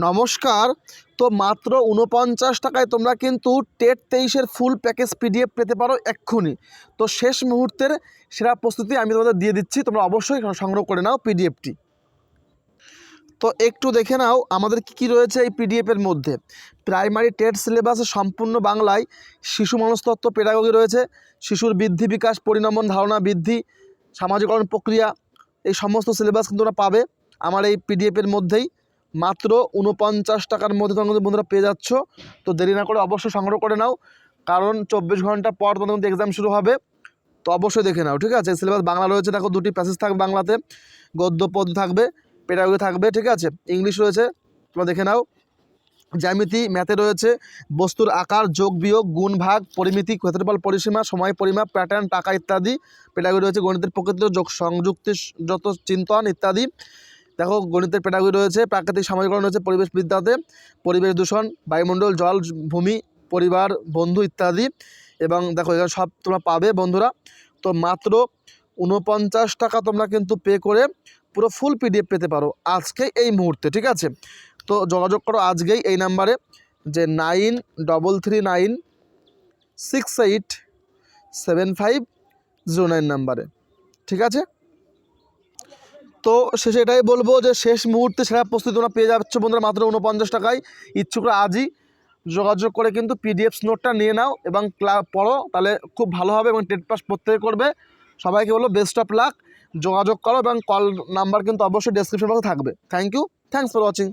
নমস্কার। তো মাত্র ৪৯ টাকায় তোমরা কিন্তু টেট ২৩-এর ফুল প্যাকেজ পিডিএফ পেতে পারো এক্ষুনি। তো শেষ মুহূর্তের সেরা প্রস্তুতি আমি তোমাদের দিয়ে দিচ্ছি, তোমরা অবশ্যই সংগ্রহ করে নাও পিডিএফটি। তো একটু দেখে নাও আমাদের কি রয়েছে এই পিডিএফের মধ্যে। প্রাইমারি টেট সিলেবাসে সম্পূর্ণ বাংলায় শিশু মনস্তত্ত্ব পেডাগোগি রয়েছে, শিশুর বৃদ্ধি বিকাশ পরিণমন ধারণা বৃদ্ধি সামাজিকরণ প্রক্রিয়া, এই সমস্ত সিলেবাস কিন্তু তোমরা পাবে আমার এই পিডিএফের মধ্যেই। মাত্র ৪৯ টাকার মধ্যে তোমরা বন্ধুরা পেয়ে যাচ্ছ। তো দেরি না করে অবশ্যই সংগ্রহ করে নাও, কারণ ২৪ ঘন্টা পর তোমাদের কিন্তু এক্সাম শুরু হবে। তো অবশ্যই দেখে নাও, ঠিক আছে। সিলেবাস বাংলা রয়েছে, দেখো 2টি প্যাসেজ থাকবে বাংলাতে, গদ্য পদ্য থাকবে, পেডাগোগি থাকবে, ঠিক আছে। ইংলিশ রয়েছে, তোমরা দেখে নাও। জ্যামিতি ম্যাথে রয়েছে বস্তুর আকার, যোগ বিয়োগ, গুণ ভাগ, পরিমিতি, ক্ষেত্রফল পরিসীমা, সময় পরিমাপ, প্যাটার্ন, টাকা ইত্যাদি। পেডাগোগি রয়েছে গণিতের প্রকৃতি, যোগ সংযুক্তির যত চিন্তন ইত্যাদি। দেখো গণিতের পেডাগোগি রয়েছে, প্রাকৃতিক সামাজিকরণ রয়েছে পরিবেশ বিদ্যাতে, পরিবেশ দূষণ, বায়ুমণ্ডল, জল, ভূমি, পরিবার, বন্ধু ইত্যাদি। এবং দেখো এখানে সব তোমরা পাবে বন্ধুরা। তো মাত্র ৪৯ টাকা তোমরা কিন্তু পে করে পুরো ফুল পিডিএফ পেতে পারো আজকে এই মুহূর্তে, ঠিক আছে। তো যোগাযোগ করো আজকেই এই নাম্বারে, যে 9333687509 নাম্বারে, ঠিক আছে। তো শেষে এটাই বলবো যে শেষ মুহূর্তে সেরা প্রস্তুতি তোমরা পেয়ে যাচ্ছ বন্ধুরা মাত্র ৪৯ টাকায়। ইচ্ছুকরা আজই যোগাযোগ করে কিন্তু পিডিএফ নোটটা নিয়ে নাও এবং পড়ো, তাহলে খুব ভালো হবে এবং টেট পাস প্রত্যেকে করবে। সবাইকে বলো বেস্ট অফ লাক, যোগাযোগ করো এবং কল নাম্বার কিন্তু অবশ্যই ডেসক্রিপশন বক্সে থাকবে। Thank you, thanks for watching.